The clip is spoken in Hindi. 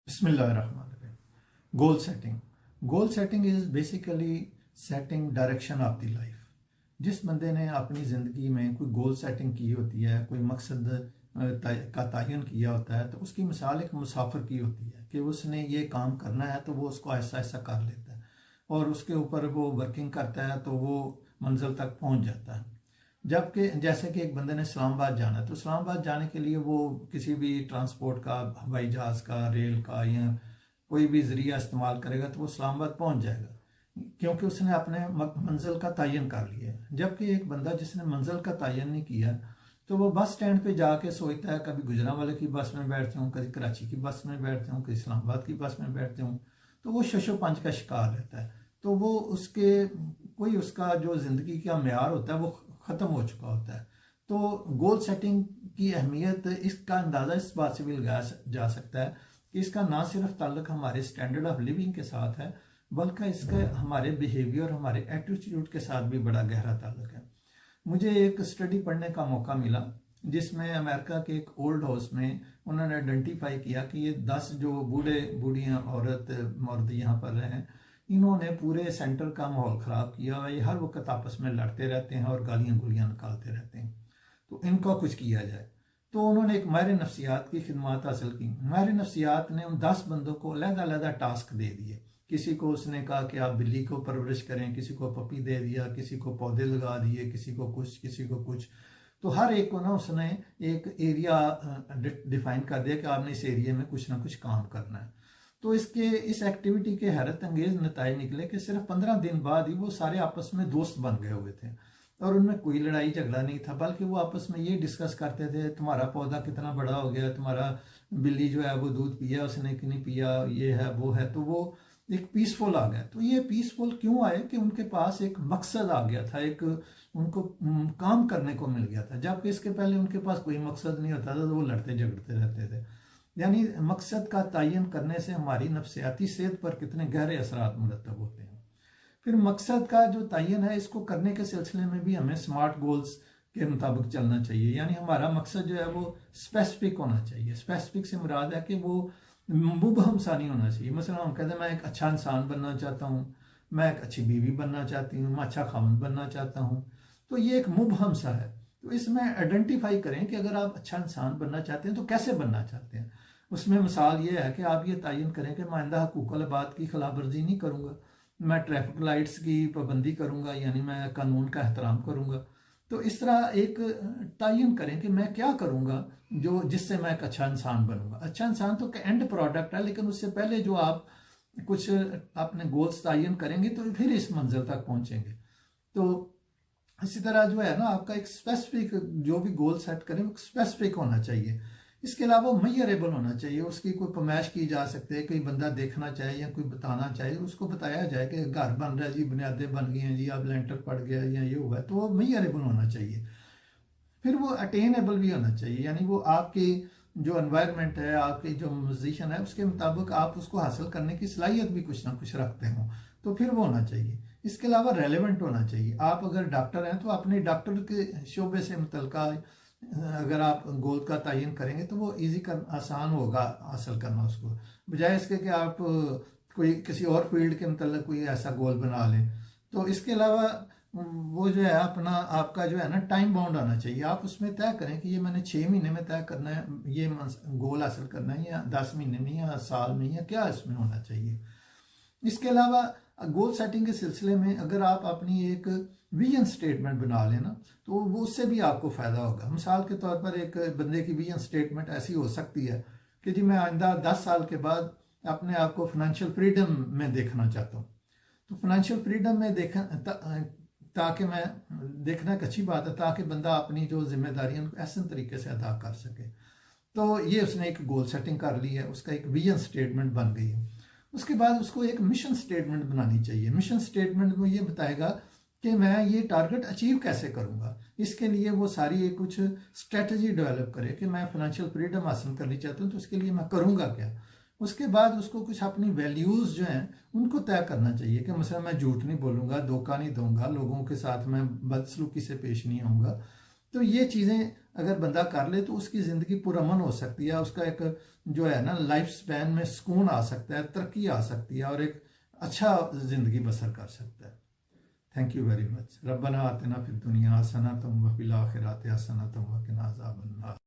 Bismillahirrahmanirrahim. Goal setting. Goal setting is basically setting direction of the life. जिस बंदे ने अपनी ज़िंदगी में कोई गोल सेटिंग की होती है, कोई मकसद का तयन किया होता है, तो उसकी मिसाल एक मुसाफिर की होती है कि उसने ये काम करना है तो वो उसको ऐसा ऐसा कर लेता है और उसके ऊपर वो वर्किंग करता है तो वो मंजिल तक पहुंच जाता है। जबकि जैसे कि एक बंदे ने इस्लामाबाद जाना है तो इस्लामाबाद जाने के लिए वो किसी भी ट्रांसपोर्ट का, हवाई जहाज़ का, रेल का या कोई भी ज़रिया इस्तेमाल करेगा तो वो इस्लामाबाद पहुंच जाएगा, क्योंकि उसने अपने मंजिल का तयन कर लिया है। जबकि एक बंदा जिसने मंजिल का तयन नहीं किया तो वो बस स्टैंड पे जाके सोचता है, कभी गुजरांवाले की बस में बैठता हूँ, कभी कराची की बस में बैठता हूँ, कभी इस्लामाबाद की बस में बैठता हूँ, तो वो शशो पंच का शिकार रहता है। तो वो उसके कोई उसका जो ज़िंदगी का म्यार होता है वो ख़त्म हो चुका होता है। तो गोल सेटिंग की अहमियत, इसका अंदाज़ा इस बात से भी लगाया जा सकता है कि इसका ना सिर्फ ताल्लुक हमारे स्टैंडर्ड ऑफ लिविंग के साथ है, बल्कि इसका हमारे बिहेवियर, हमारे एटीट्यूड के साथ भी बड़ा गहरा ताल्लुक है। मुझे एक स्टडी पढ़ने का मौका मिला जिसमें अमेरिका के एक ओल्ड हाउस में उन्होंने आइडेंटिफाई किया कि ये 10 जो बूढ़े बूढ़ियाँ औरत मर्द यहाँ पर रहे हैं, इन्होंने पूरे सेंटर का माहौल ख़राब किया हुआ। ये हर वक्त आपस में लड़ते रहते हैं और गालियाँ गुलियाँ निकालते रहते हैं, तो इनका कुछ किया जाए। तो उन्होंने एक माहिर नफ्सियात की खिदमत हासिल की। माहिर नफ्सियात ने उन 10 बंदों को अलग-अलग टास्क दे दिए। किसी को उसने कहा कि आप बिल्ली को परवरिश करें, किसी को पपी दे दिया, किसी को पौधे लगा दिए, किसी को कुछ, किसी को कुछ। तो हर एक को ना उसने एक एरिया डिफाइन कर दिया कि आपने इस एरिया में कुछ ना कुछ काम करना है। तो इस एक्टिविटी के हैरत अंगेज नतीजे निकले कि सिर्फ 15 दिन बाद ही वो सारे आपस में दोस्त बन गए हुए थे और उनमें कोई लड़ाई झगड़ा नहीं था, बल्कि वो आपस में ये डिस्कस करते थे, तुम्हारा पौधा कितना बड़ा हो गया, तुम्हारा बिल्ली जो है वो दूध पिया, उसने कि नहीं पिया, ये है वो है। तो वो एक पीसफुल आ गया। तो ये पीसफुल क्यों आए कि उनके पास एक मकसद आ गया था, एक उनको काम करने को मिल गया था। जबकि इसके पहले उनके पास कोई मकसद नहीं होता था तो वो लड़ते झगड़ते रहते थे। यानी मकसद का तयन करने से हमारी नफ्सियाती सेहत पर कितने गहरे असरात मुरतब होते हैं। फिर मकसद का जो तयन है, इसको करने के सिलसिले में भी हमें स्मार्ट गोल्स के मुताबिक चलना चाहिए। यानी हमारा मकसद जो है वो स्पेसिफिक होना चाहिए। स्पेसिफिक से मुराद है कि वो मुबहम सा नहीं होना चाहिए। मसलन हम कहते हैं मैं एक अच्छा इंसान बनना चाहता हूँ, मैं एक अच्छी बीवी बनना चाहती हूँ, मैं अच्छा खामद बनना चाहता हूँ, तो ये एक मुबहम सा है। तो इसमें आइडेंटिफाई करें कि अगर आप अच्छा इंसान बनना चाहते हैं तो कैसे बनना चाहते हैं। उसमें मिसाल ये है कि आप ये तयन करें कि मैं आइंदा हुकूक बात की खिलाफवर्जी नहीं करूँगा, मैं ट्रैफिक लाइट्स की पाबंदी करूँगा, यानी मैं कानून का एहतराम करूँगा। तो इस तरह एक तयन करें कि मैं क्या करूँगा जो जिससे मैं एक अच्छा इंसान बनूंगा। अच्छा इंसान तो एंड प्रोडक्ट है, लेकिन उससे पहले जो आप कुछ अपने गोल्स तयन करेंगे तो फिर इस मंजिल तक पहुंचेंगे। तो इसी तरह जो है ना, आपका एक स्पेसिफिक जो भी गोल सेट करें वो स्पेसिफिक होना चाहिए। इसके अलावा मेजरेबल होना चाहिए। उसकी कोई फरमाइश की जा सकती है, कोई बंदा देखना चाहे या कोई बताना चाहे, उसको बताया जाए कि घर बन रहा है जी, बुनियादें बन गई हैं जी, अब लेंटर पड़ गया या ये हुआ है, तो वो मेजरेबल होना चाहिए। फिर वो अटेनेबल भी होना चाहिए, यानी वो आपकी जो एनवायरनमेंट है, आपकी जो पोजीशन है, उसके मुताबिक आप उसको हासिल करने की सलाहियत भी कुछ ना कुछ रखते हो, तो फिर वो होना चाहिए। इसके अलावा रेलेवेंट होना चाहिए। आप अगर डॉक्टर हैं तो अपने डॉक्टर के शोबे से मुतल्लिका अगर आप गोल का तयन करेंगे तो वो आसान होगा हासिल करना उसको, बजाय इसके कि आप कोई किसी और फील्ड के मतलब कोई ऐसा गोल बना लें। तो इसके अलावा वो जो है अपना आपका जो है ना टाइम बाउंड आना चाहिए। आप उसमें तय करें कि ये मैंने 6 महीने में तय करना है, ये गोल हासिल करना है, या 10 महीने में, या साल में, या क्या इसमें होना चाहिए। इसके अलावा गोल सेटिंग के सिलसिले में अगर आप अपनी एक विजन स्टेटमेंट बना लेना तो वो उससे भी आपको फ़ायदा होगा। मिसाल के तौर पर एक बंदे की विजन स्टेटमेंट ऐसी हो सकती है कि जी मैं आइंदा 10 साल के बाद अपने आप को फाइनेंशियल फ्रीडम में देखना चाहता हूँ। तो फाइनेंशियल फ्रीडम में ताकि मैं देखना एक अच्छी बात है, ताकि बंदा अपनी जो जिम्मेदारियां उनको ऐसे तरीके से अदा कर सके। तो ये उसने एक गोल सेटिंग कर ली है, उसका एक विजन स्टेटमेंट बन गई है। उसके बाद उसको एक मिशन स्टेटमेंट बनानी चाहिए। मिशन स्टेटमेंट में ये बताएगा कि मैं ये टारगेट अचीव कैसे करूँगा। इसके लिए वो सारी एक कुछ स्ट्रेटजी डेवलप करे कि मैं फाइनेंशियल फ्रीडम हासिल करनी चाहता हूँ, तो उसके लिए मैं करूँगा क्या। उसके बाद उसको कुछ अपनी वैल्यूज़ जो हैं उनको तय करना चाहिए कि मसलन मैं झूठ नहीं बोलूँगा, धोखा नहीं दूंगा, लोगों के साथ मैं बदसलूकी से पेश नहीं आऊँगा, तो ये चीज़ें अगर बंदा कर ले तो उसकी ज़िंदगी पुरअमन हो सकती है, उसका एक जो है ना लाइफ स्पैन में सुकून आ सकता है, तरक्की आ सकती है और एक अच्छा ज़िंदगी बसर कर सकता है। Thank you very much. रब्बना आतिना फिद दुनिया हसनतम व फिल आखिरति हसनतम व किना अज़ाबन्नार।